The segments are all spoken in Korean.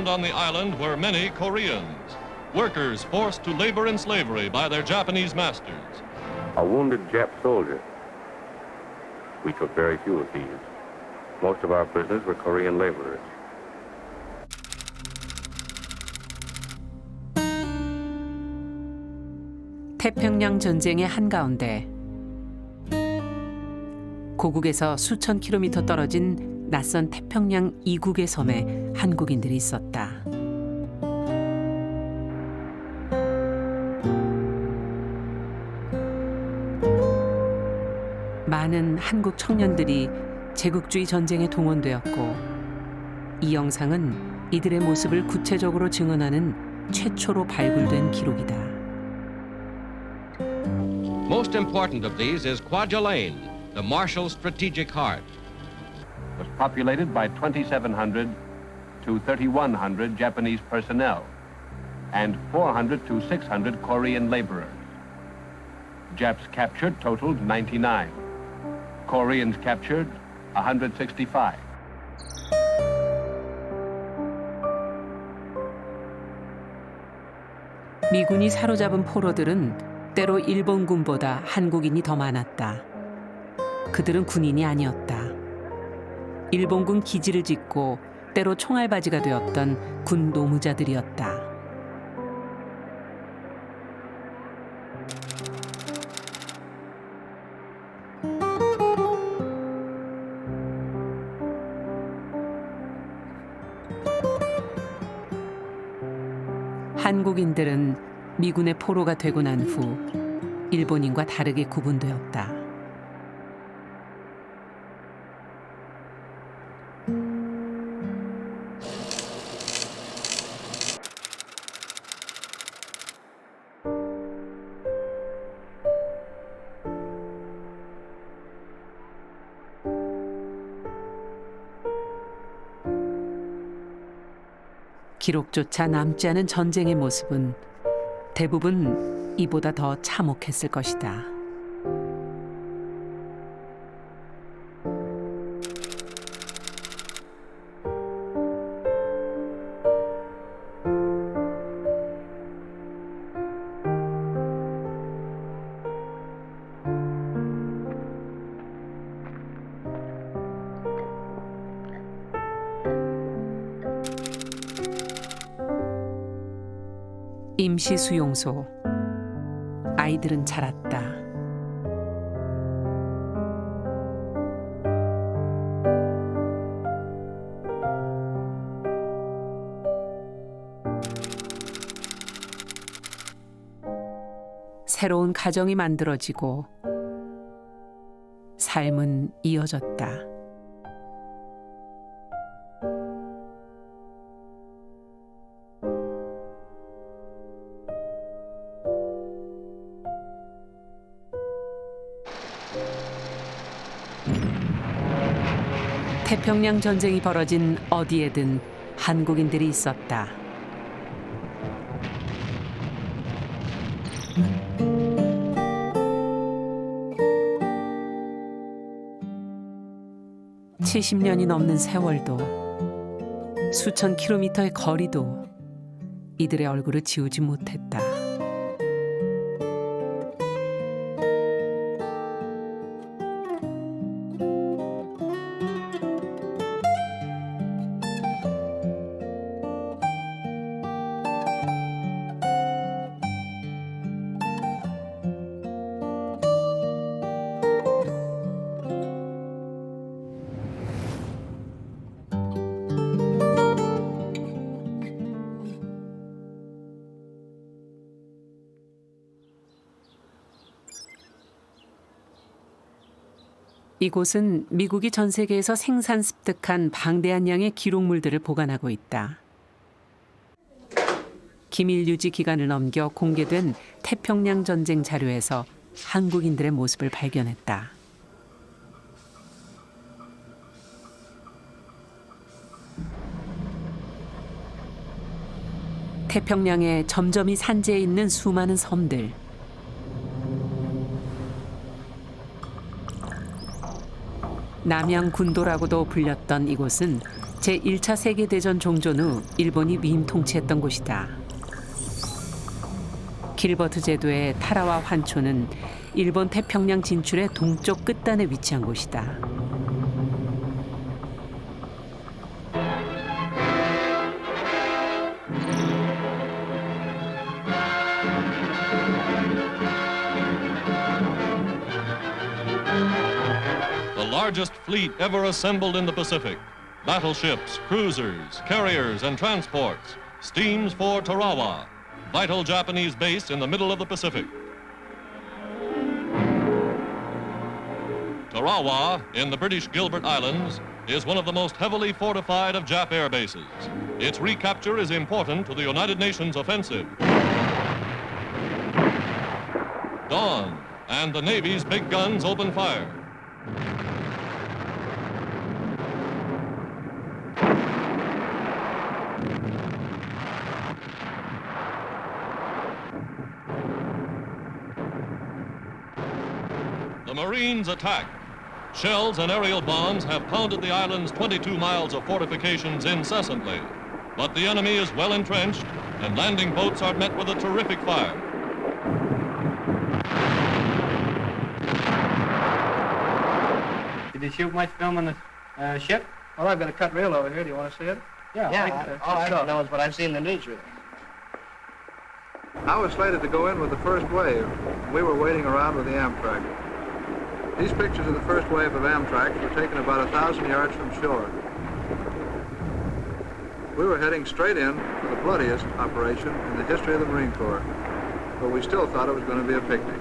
found on the island were many Koreans, workers forced to labor in slavery by their Japanese masters. A wounded Jap soldier. We took very few of these. Most of our prisoners were Korean laborers. 태평양 전쟁의 한가운데 고국에서 수천 킬로미터 떨어진 낯선 태평양 이국의 섬에 한국인들이 있었다. 많은 한국 청년들이 제국주의 전쟁에 동원되었고 이 영상은 이들의 모습을 구체적으로 증언하는 최초로 발굴된 기록이다. Most important of these is Kwajalein, the Marshall Strategic Heart. It was populated by 2,700 to 3,100 Japanese personnel and 400 to 600 Korean laborers. Japs captured totaled 99. Koreans captured 165. 미군이 사로잡은 포로들은 때로 일본군보다 한국인이 더 많았다. 그들은 군인이 아니었다. 일본군 기지를 짓고 때로 총알바지가 되었던 군 노무자들이었다. 한국인들은 미군의 포로가 되고 난 후 일본인과 다르게 구분되었다. 기록조차 남지 않은 전쟁의 모습은 대부분 이보다 더 참혹했을 것이다. 임시수용소. 아이들은 자랐다. 새로운 가정이 만들어지고 삶은 이어졌다. 태평양 전쟁이 벌어진 어디에든 한국인들이 있었다. (70년이) 넘는 세월도 수천 킬로미터의 거리도 이들의 얼굴을 지우지 못했다. 이곳은 미국이 전 세계에서 생산 습득한 방대한 양의 기록물들을 보관하고 있다. 기밀 유지 기간을 넘겨 공개된 태평양 전쟁 자료에서 한국인들의 모습을 발견했다. 태평양의 점점이 산지에 있는 수많은 섬들. 남양 군도라고도 불렸던 이곳은 제1차 세계대전 종전 후 일본이 위임 통치했던 곳이다. 길버트 제도의 타라와 환초는 일본 태평양 진출의 동쪽 끝단에 위치한 곳이다. The largest fleet ever assembled in the Pacific. Battleships, cruisers, carriers, and transports. Steams for Tarawa, vital Japanese base in the middle of the Pacific. Tarawa, in the British Gilbert Islands, is one of the most heavily fortified of Jap air bases. Its recapture is important to the United Nations offensive. Dawn, and the Navy's big guns open fire. The Marines attack. Shells and aerial bombs have pounded the island's 22 miles of fortifications incessantly. But the enemy is well entrenched, and landing boats are met with a terrific fire. Did you shoot much film on the ship? Well, I've got a cut reel over here. Do you want to see it? All I don't know is what I've seen in the newsreel. I was slated to go in with the first wave. We were waiting around with the Amtrak. These pictures of the first wave of Amtrak were taken about 1,000 yards from shore. We were heading straight in for the bloodiest operation in the history of the Marine Corps, but we still thought it was going to be a picnic.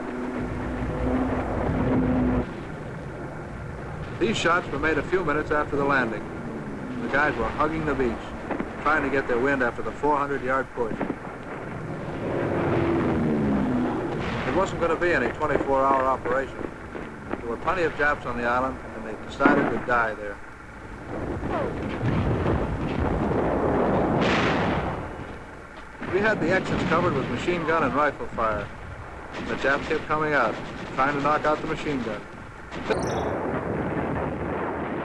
These shots were made a few minutes after the landing. The guys were hugging the beach, trying to get their wind after the 400-yard push. It wasn't going to be any 24-hour operation. There were plenty of Japs on the island, and they decided to die there. We had the exits covered with machine gun and rifle fire. The Japs kept coming out, trying to knock out the machine gun.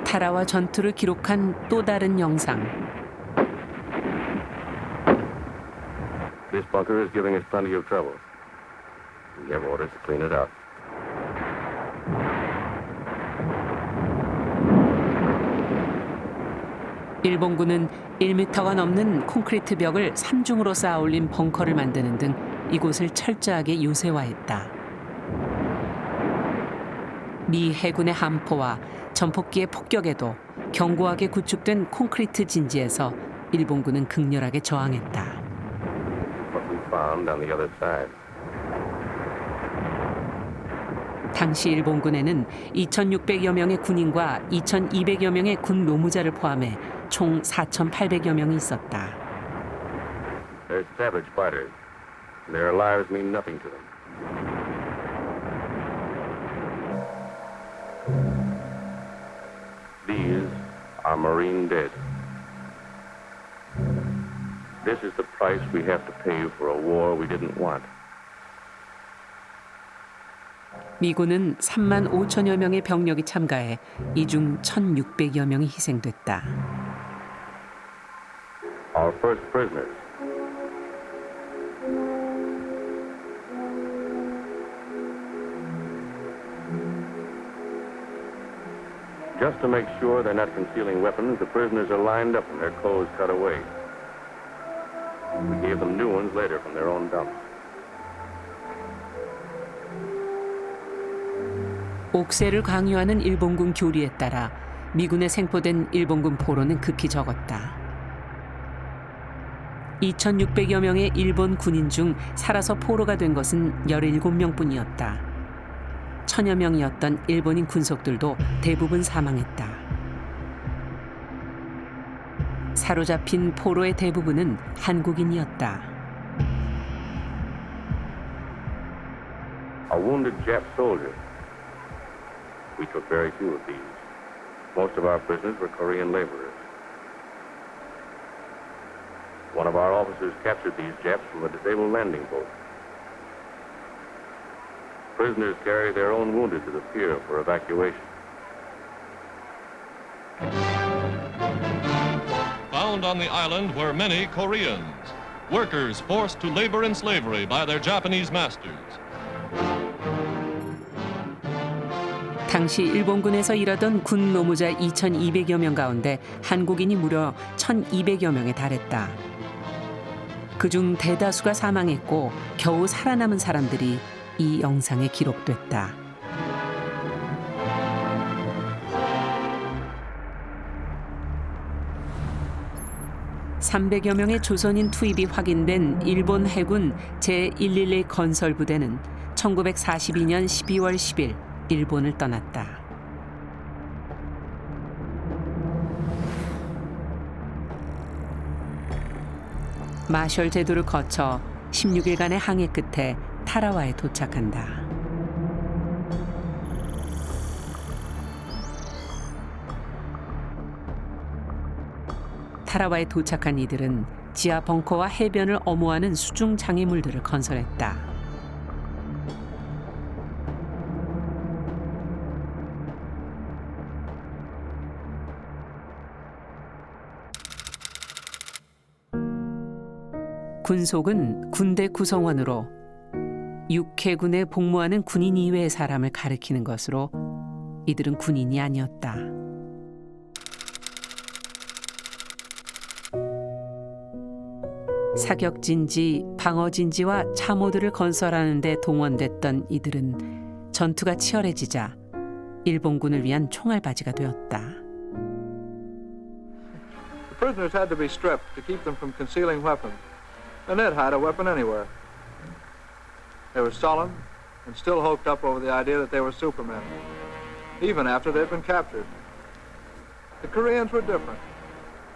타라와 전투를 기록한 또 다른 영상. This bunker is giving us plenty of trouble. We have orders to clean it out. 일본군은 1m가 넘는 콘크리트 벽을 3중으로 쌓아 올린 벙커를 만드는 등 이곳을 철저하게 요새화했다. 미 해군의 함포와 전폭기의 폭격에도 견고하게 구축된 콘크리트 진지에서 일본군은 극렬하게 저항했다. What we found on the other side. 당시 일본군에는 2,600여 명의 군인과 2,200여 명의 군 노무자를 포함해 총 4,800여 명이 있었다. They're savage fighters. Their lives mean nothing to them. These are Marine dead. This is the price we have to pay for a war we didn't want. 미군은 3만 5천여 명의 병력이 참가해 이 중 1,600여 명이 희생됐다. Our first prisoners. Just to make sure they're not concealing weapons, the prisoners are lined up and their clothes cut away. We gave them new ones later from their own dumps. 옥새를 강요하는 일본군 교리에 따라 미군에 생포된 일본군 포로는 극히 적었다. 2,600여 명의 일본 군인 중 살아서 포로가 된 것은 17명뿐이었다. 1,000여 명이었던 일본인 군속들도 대부분 사망했다. 사로잡힌 포로의 대부분은 한국인이었다. A wounded Jap soldier. We took very few of these. Most of our prisoners were Korean laborers. One of our officers captured these Japs from a disabled landing boat. Prisoners carry their own wounded to the pier for evacuation. found on the island were many Koreans, workers forced to labor in slavery by their Japanese masters. 당시 일본군에서 일하던 군 노무자 2,200여 명 가운데 한국인이 무려 1,200여 명에 달했다. 그중 대다수가 사망했고 겨우 살아남은 사람들이 이 영상에 기록됐다. (300여) 명의 조선인 투입이 확인된 일본 해군 제111 건설부대는 1942년 12월 10일 일본을 떠났다. 마셜 제도를 거쳐 16일간의 항해 끝에 타라와에 도착한다. 타라와에 도착한 이들은 지하 벙커와 해변을 엄호하는 수중 장애물들을 건설했다. 군속은 군대 구성원으로 육해군에 복무하는 군인 이외의 사람을 가리키는 것으로 이들은 군인이 아니었다. 사격진지, 방어진지와 참호들을 건설하는 데 동원됐던 이들은 전투가 치열해지자 일본군을 위한 총알바지가 되었다. The prisoners had to be stripped to keep them from concealing weapons. And Ed had a weapon anywhere. They were sullen and still hoped up over the idea that they were supermen, even after they'd been captured. The Koreans were different.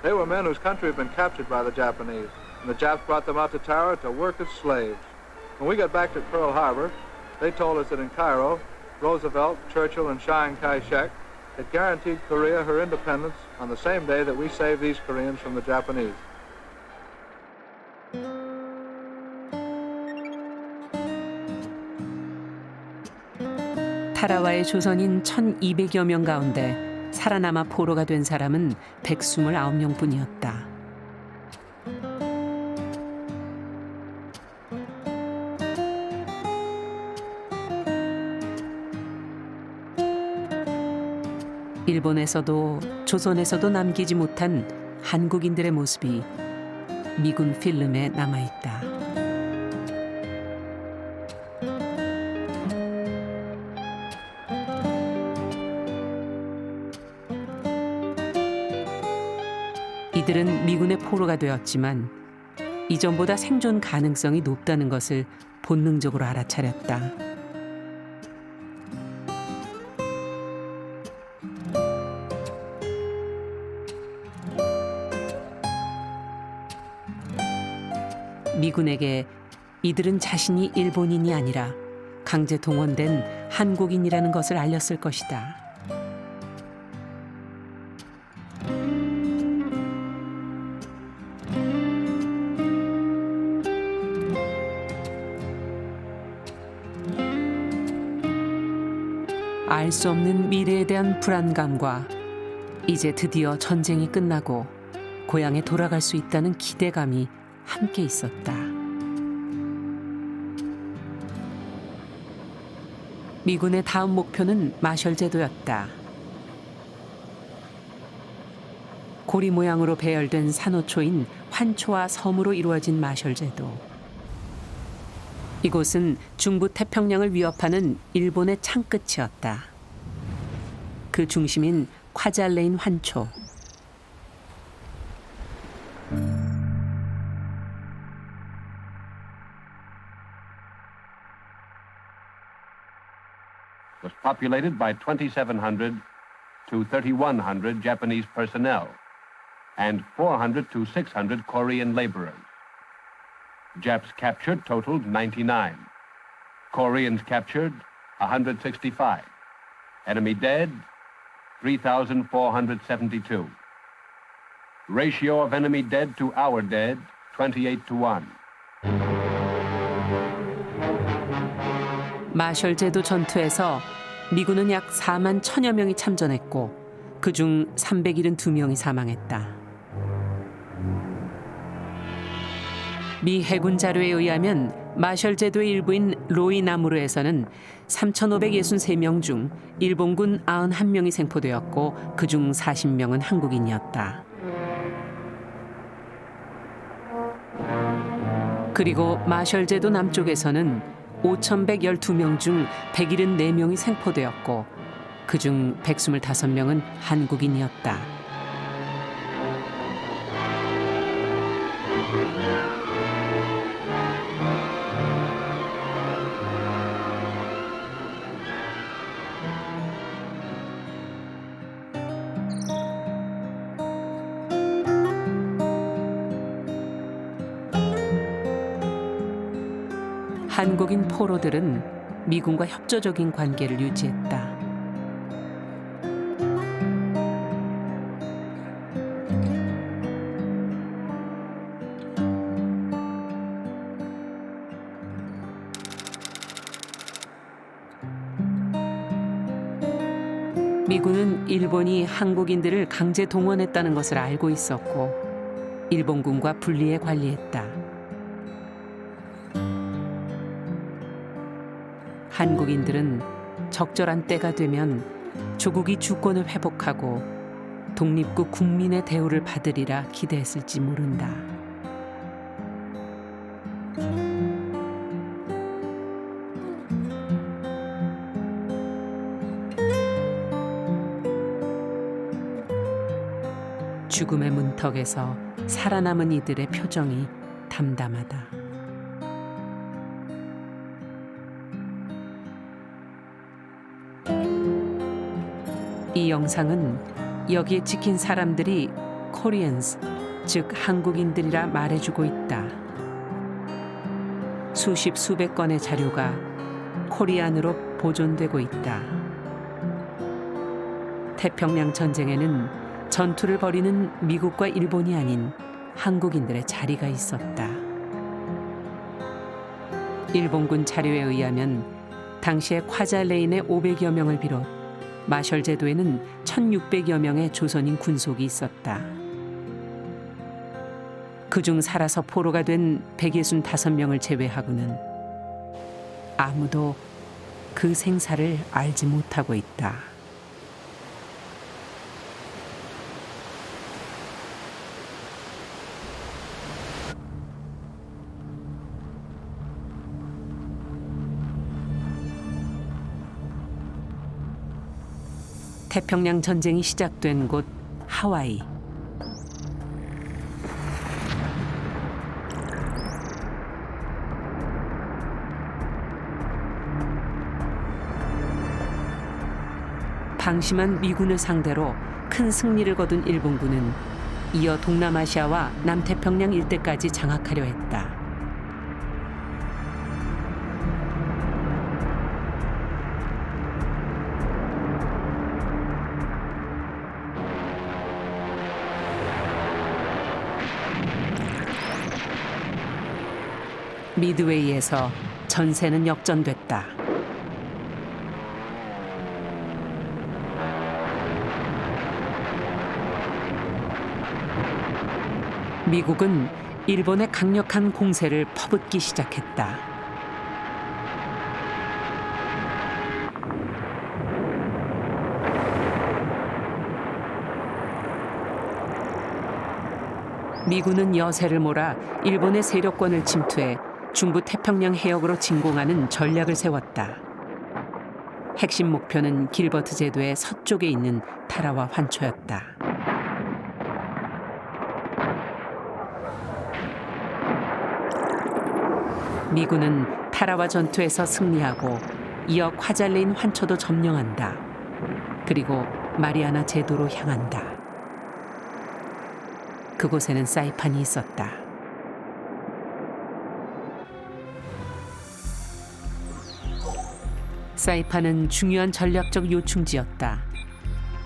They were men whose country had been captured by the Japanese, and the Japs brought them out to Tara to work as slaves. When we got back to Pearl Harbor, they told us that in Cairo, Roosevelt, Churchill, and Chiang Kai-shek had guaranteed Korea her independence on the same day that we saved these Koreans from the Japanese. 타라와의 조선인 1,200여 명 가운데 살아남아 포로가 된 사람은 129명뿐이었다. 일본에서도 조선에서도 남기지 못한 한국인들의 모습이 미군 필름에 남아있다. 이들은 미군의 포로가 되었지만 이전보다 생존 가능성이 높다는 것을 본능적으로 알아차렸다. 미군에게 이들은 자신이 일본인이 아니라 강제 동원된 한국인이라는 것을 알렸을 것이다. 알 수 없는 미래에 대한 불안감과 이제 드디어 전쟁이 끝나고 고향에 돌아갈 수 있다는 기대감이 함께 있었다. 미군의 다음 목표는 마셜 제도였다. 고리 모양으로 배열된 산호초인 환초와 섬으로 이루어진 마셜 제도. 이곳은 중부 태평양을 위협하는 일본의 창끝이었다. 그 중심인 콰잘레인 환초. Was populated by 2,700 to 3,100 Japanese personnel and 400 to 600 Korean laborers. Japs captured totaled 99. Koreans captured 165. Enemy dead 3,472. Ratio of enemy dead to our dead 28-1. 마셜 제도 전투에서 미군은 약 4만 1,000여 명이 참전했고 그중 372명이 사망했다. 미 해군 자료에 의하면 마셜 제도의 일부인 로이나무르에서는 3,563명 중 일본군 91명이 생포되었고 그중 40명은 한국인이었다. 그리고 마셜 제도 남쪽에서는 5,112명 중 174명이 생포되었고 그중 125명은 한국인이었다. 한국인 포로들은 미군과 협조적인 관계를 유지했다. 미군은 일본이 한국인들을 강제 동원했다는 것을 알고 있었고 일본군과 분리해 관리했다. 한국인들은 적절한 때가 되면 조국이 주권을 회복하고 독립국 국민의 대우를 받으리라 기대했을지 모른다. 죽음의 문턱에서 살아남은 이들의 표정이 담담하다. 이 영상은 여기에 찍힌 사람들이 코리안스, 즉 한국인들이라 말해주고 있다. 수십 수백 건의 자료가 코리안으로 보존되고 있다. 태평양 전쟁에는 전투를 벌이는 미국과 일본이 아닌 한국인들의 자리가 있었다. 일본군 자료에 의하면 당시에 콰잘레인의 500여 명을 비롯 마셜 제도에는 1,600여 명의 조선인 군속이 있었다. 그중 살아서 포로가 된 165명을 제외하고는 아무도 그 생사를 알지 못하고 있다. 태평양 전쟁이 시작된 곳 하와이. 방심한 미군을 상대로 큰 승리를 거둔 일본군은 이어 동남아시아와 남태평양 일대까지 장악하려 했다. 미드웨이에서 전세는 역전됐다. 미국은 일본의 강력한 공세를 퍼붓기 시작했다. 미군은 여세를 몰아 일본의 세력권을 침투해 중부 태평양 해역으로 진공하는 전략을 세웠다. 핵심 목표는 길버트 제도의 서쪽에 있는 타라와 환초였다. 미군은 타라와 전투에서 승리하고 이어 콰잘레인 환초도 점령한다. 그리고 마리아나 제도로 향한다. 그곳에는 사이판이 있었다. 사이판은 중요한 전략적 요충지였다.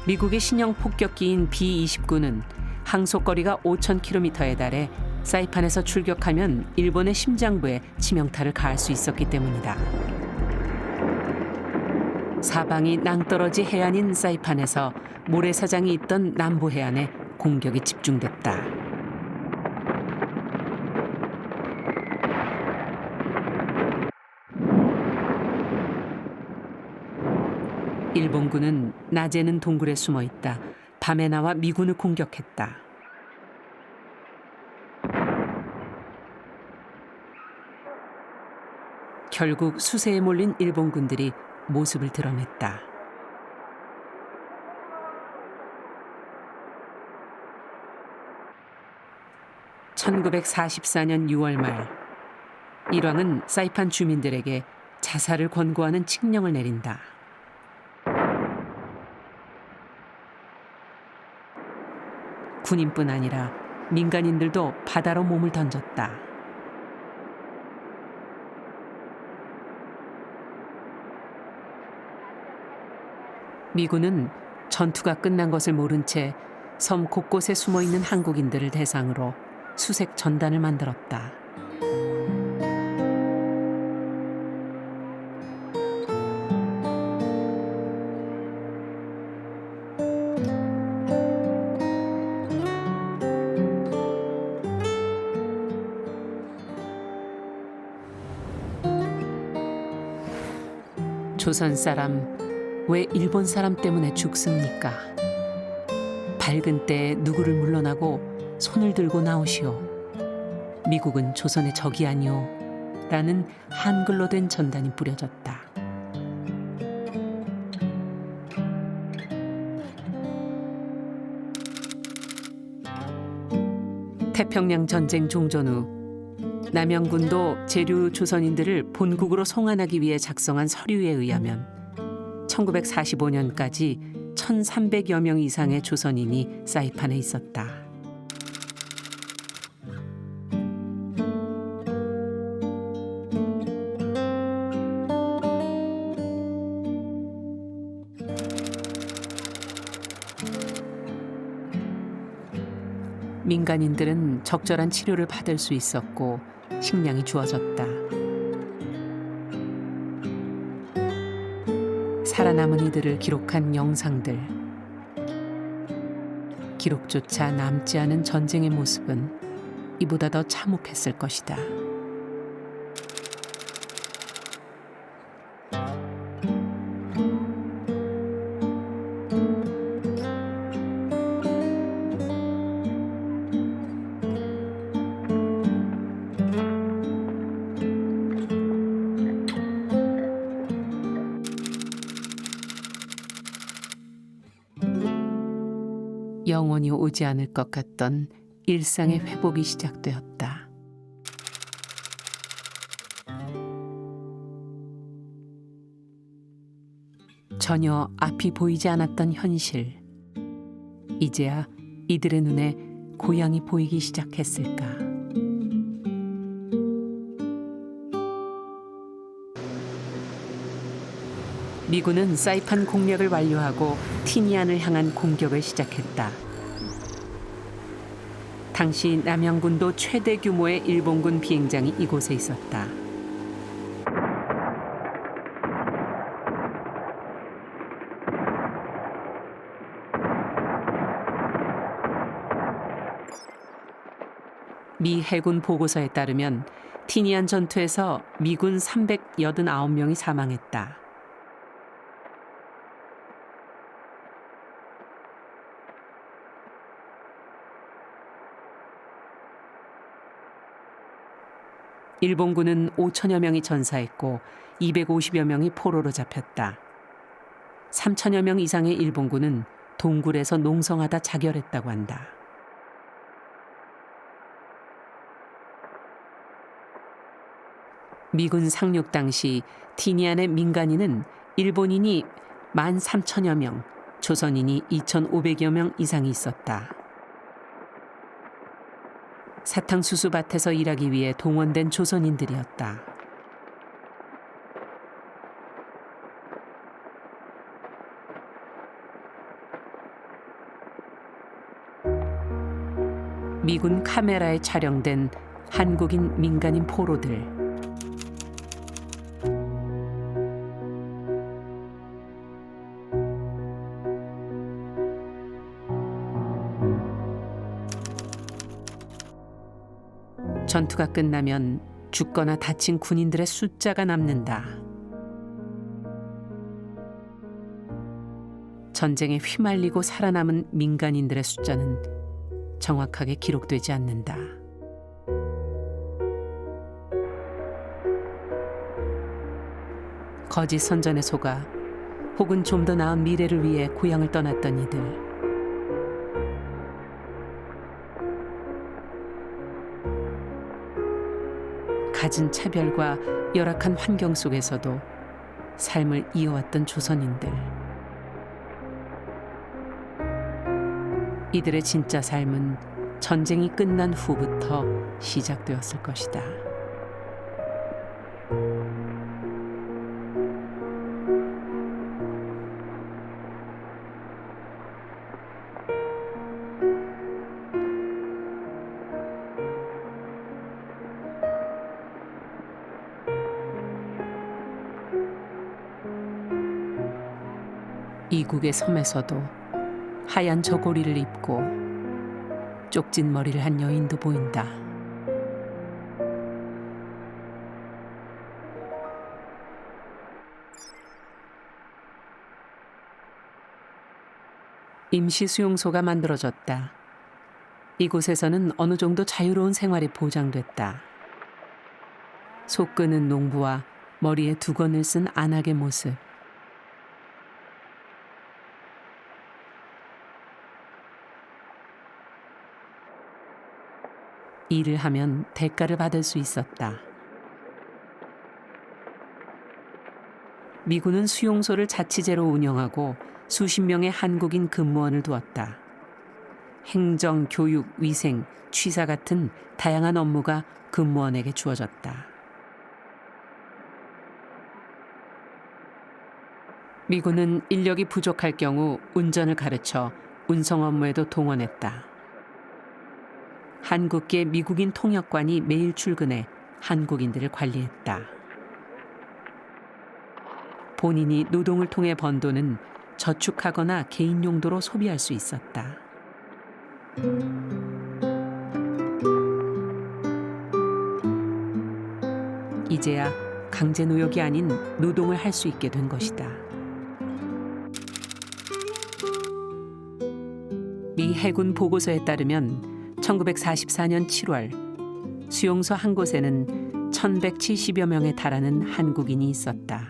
미국의 신형 폭격기인 B-29는 항속거리가 5,000km에 달해 사이판에서 출격하면 일본의 심장부에 치명타를 가할 수 있었기 때문이다. 사방이 낭떠러지 해안인 사이판에서 모래사장이 있던 남부 해안에 공격이 집중됐다. 일본군은 낮에는 동굴에 숨어 있다 밤에 나와 미군을 공격했다. 결국 수세에 몰린 일본군들이 모습을 드러냈다. (1944년 6월) 말 일왕은 사이판 주민들에게 자살을 권고하는 칙령을 내린다. 군인뿐 아니라 민간인들도 바다로 몸을 던졌다. 미군은 전투가 끝난 것을 모른 채 섬 곳곳에 숨어있는 한국인들을 대상으로 수색 전단을 만들었다. 조선 사람 왜 일본 사람 때문에 죽습니까? 밝은 때에 누구를 물러나고 손을 들고 나오시오. 미국은 조선의 적이 아니오. 라는 한글로 된 전단이 뿌려졌다. 태평양 전쟁 종전 후 남영군도 재류 조선인들을 본국으로 송환하기 위해 작성한 서류에 의하면 1945년까지 1,300여 명 이상의 조선인이 사이판에 있었다. 민간인들은 적절한 치료를 받을 수 있었고 식량이 주어졌다. 살아남은 이들을 기록한 영상들. 기록조차 남지 않은 전쟁의 모습은 이보다 더 참혹했을 것이다. 영원히 오지 않을 것 같던 일상의 회복이 시작되었다. 전혀 앞이 보이지 않았던 현실. 이제야 이들의 눈에 고향이 보이기 시작했을까. 미군은 사이판 공략을 완료하고 티니안을 향한 공격을 시작했다. 당시 남영군도 최대 규모의 일본군 비행장이 이곳에 있었다. 미 해군 보고서에 따르면 티니안 전투에서 미군 389명이 사망했다. 일본군은 5천여 명이 전사했고 250여 명이 포로로 잡혔다. 3천여 명 이상의 일본군은 동굴에서 농성하다 자결했다고 한다. 미군 상륙 당시 티니안의 민간인은 일본인이 13,000여 명, 조선인이 2,500여 명 이상이 있었다. 사탕수수 밭에서 일하기 위해 동원된 조선인들이었다. 미군 카메라에 촬영된 한국인 민간인 포로들. 전투가 끝나면 죽거나 다친 군인들의 숫자가 남는다. 전쟁에 휘말리고 살아남은 민간인들의 숫자는 정확하게 기록되지 않는다. 거짓 선전에 속아 혹은 좀 더 나은 미래를 위해 고향을 떠났던 이들. 갖은 차별과 열악한 환경 속에서도 삶을 이어왔던 조선인들. 이들의 진짜 삶은 전쟁이 끝난 후부터 시작되었을 것이다. 이국의 섬에서도 하얀 저고리를 입고 쪽진 머리를 한 여인도 보인다. 임시 수용소가 만들어졌다. 이곳에서는 어느 정도 자유로운 생활이 보장됐다. 속 끄는 농부와 머리에 두건을 쓴 안악의 모습. 일을 하면 대가를 받을 수 있었다. 미군은 수용소를 자치제로 운영하고 수십 명의 한국인 근무원을 두었다. 행정, 교육, 위생, 취사 같은 다양한 업무가 근무원에게 주어졌다. 미군은 인력이 부족할 경우 운전을 가르쳐 운송 업무에도 동원했다. 한국계 미국인 통역관이 매일 출근해 한국인들을 관리했다. 본인이 노동을 통해 번 돈은 저축하거나 개인 용도로 소비할 수 있었다. 이제야 강제 노역이 아닌 노동을 할 수 있게 된 것이다. 미 해군 보고서에 따르면 1944년 7월 수용소 한 곳에는 1170여 명에 달하는 한국인이 있었다.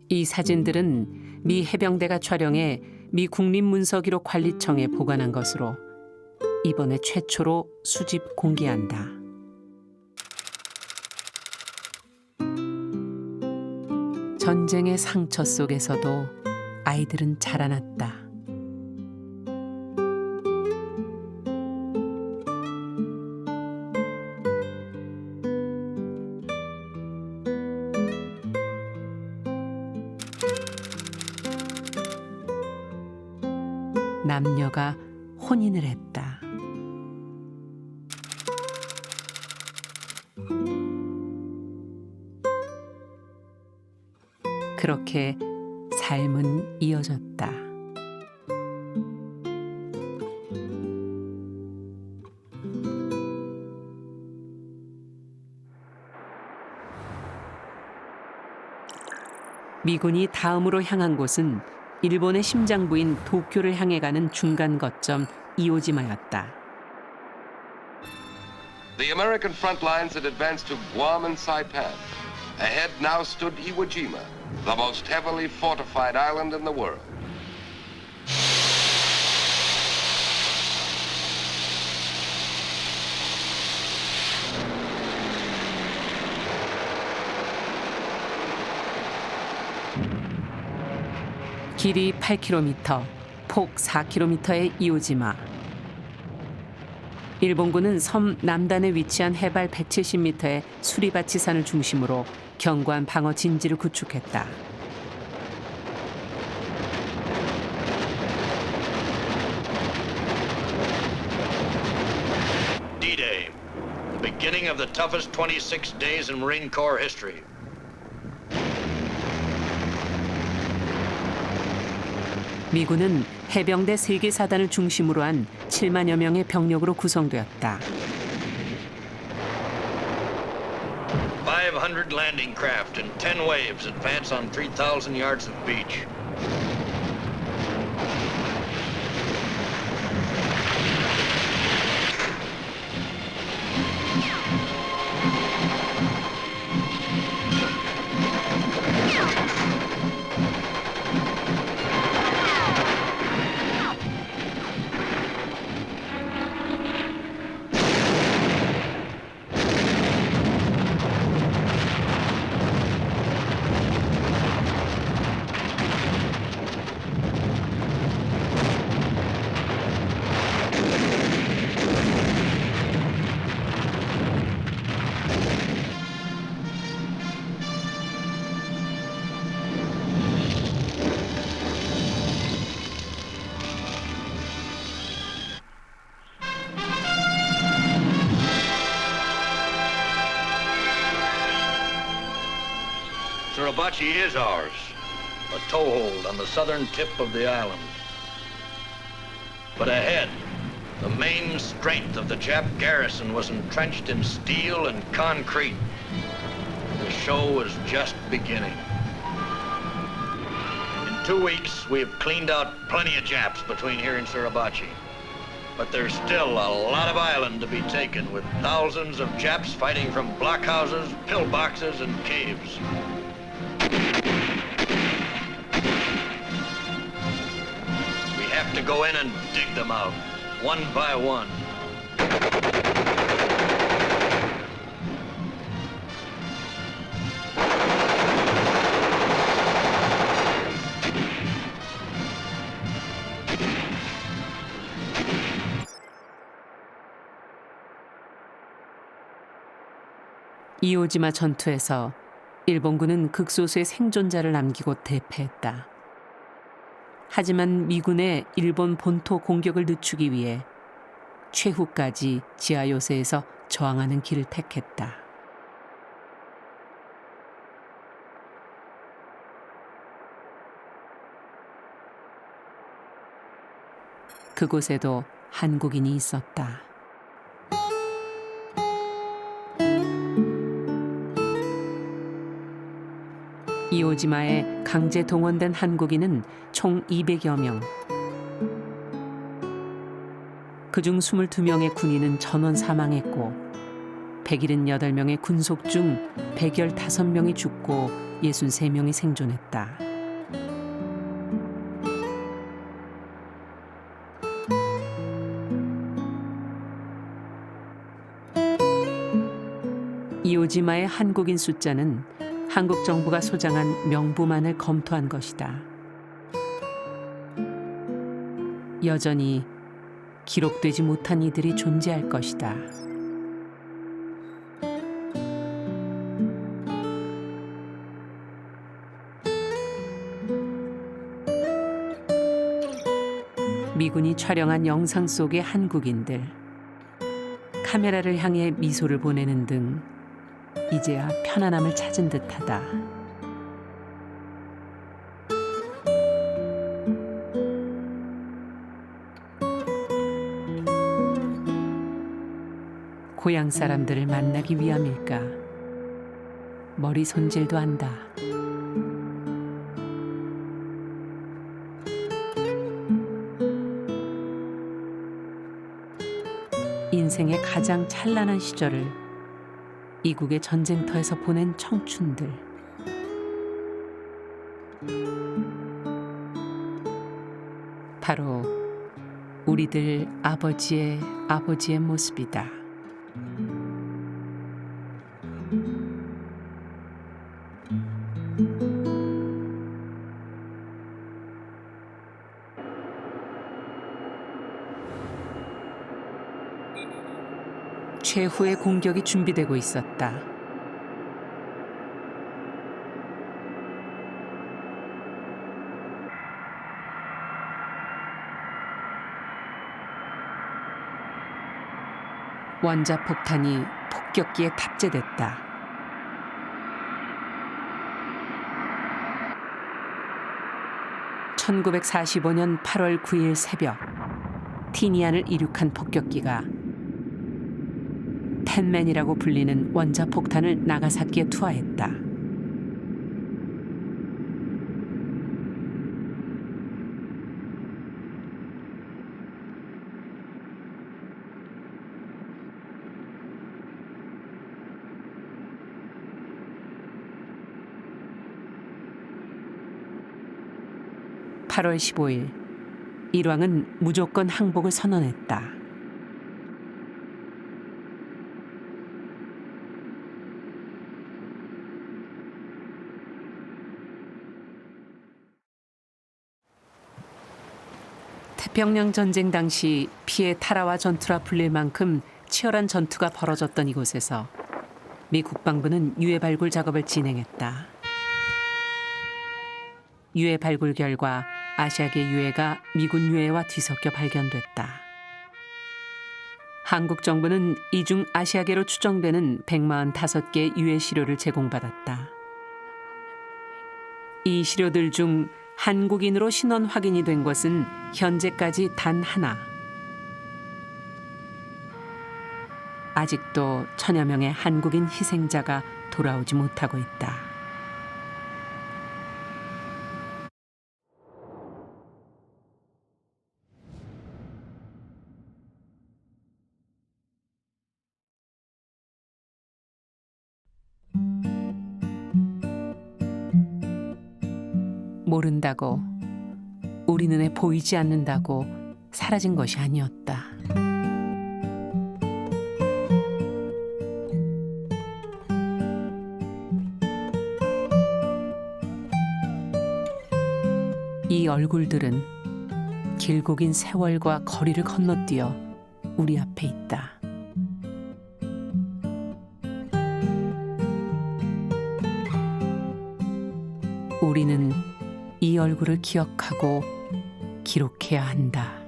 이 사진들은 미 해병대가 촬영해 미 국립문서기록 관리청에 보관한 것으로 이번에 최초로 수집 공개한다. 전쟁의 상처 속에서도 아이들은 자라났다. 남녀가 혼인을 했다. 그렇게 삶은 이어졌다. 미군이 다음으로 향한 곳은 일본의 심장부인 도쿄를 향해 가는 중간 거점 이오지마였다. The American front lines had advanced to Guam and Saipan. Ahead now stood Iwo Jima, the most heavily fortified island in the world. 길이 8km, 폭 4km의 이오지마. 일본군은 섬 남단에 위치한 해발 170m의 수리바치산을 중심으로 견고한 방어 진지를 구축했다. D-Day, the beginning of the toughest 26 days in Marine Corps history. 미군은 해병대 3개 사단을 중심으로 한 7만여 명의 병력으로 구성되었다. 100 landing craft in 10 waves advance on 3,000 yards of beach. Suribachi is ours, a toehold on the southern tip of the island. But ahead, the main strength of the Jap garrison was entrenched in steel and concrete. The show was just beginning. In 2 weeks, we have cleaned out plenty of Japs between here and Suribachi. But there's still a lot of island to be taken, with thousands of Japs fighting from blockhouses, pillboxes, and caves. We have to go in and dig them out, one by one. 이오지마 전투에서 일본군은 극소수의 생존자를 남기고 대패했다. 하지만 미군의 일본 본토 공격을 늦추기 위해 최후까지 지하 요새에서 저항하는 길을 택했다. 그곳에도 한국인이 있었다. 이오지마에 강제 동원된 한국인은 총 200여 명. 그중 22명의 군인은 전원 사망했고 178명의 군속 중 115명이 죽고 63명이 생존했다. 이오지마의 한국인 숫자는 한국 정부가 소장한 명부만을 검토한 것이다. 여전히 기록되지 못한 이들이 존재할 것이다. 미군이 촬영한 영상 속의 한국인들, 카메라를 향해 미소를 보내는 등 이제야 편안함을 찾은 듯하다. 고향 사람들을 만나기 위함일까? 머리 손질도 한다. 인생의 가장 찬란한 시절을 이국의 전쟁터에서 보낸 청춘들. 바로 우리들 아버지의 아버지의 모습이다. 최후의 공격이 준비되고 있었다. 원자폭탄이 폭격기에 탑재됐다. (1945년 8월 9일) 새벽 티니안을 이륙한 폭격기가 펜맨이라고 불리는 원자폭탄을 나가사키에 투하했다. (8월 15일) 일왕은 무조건 항복을 선언했다. 태평양 전쟁 당시 피해 타라와 전투라 불릴 만큼 치열한 전투가 벌어졌던 이곳에서 미 국방부는 유해 발굴 작업을 진행했다. 유해 발굴 결과 아시아계 유해가 미군 유해와 뒤섞여 발견됐다. 한국 정부는 이중 아시아계로 추정되는 145개 유해 시료를 제공받았다. 이 시료들 중 한국인으로 신원 확인이 된 것은 현재까지 단 하나. 아직도 천여 명의 한국인 희생자가 돌아오지 못하고 있다. 모른다고, 우리 눈에 보이지 않는다고 사라진 것이 아니었다. 이 얼굴들은 길고 긴 세월과 거리를 건너뛰어 우리 앞에 있다. 우리는 이 얼굴을 기억하고 기록해야 한다.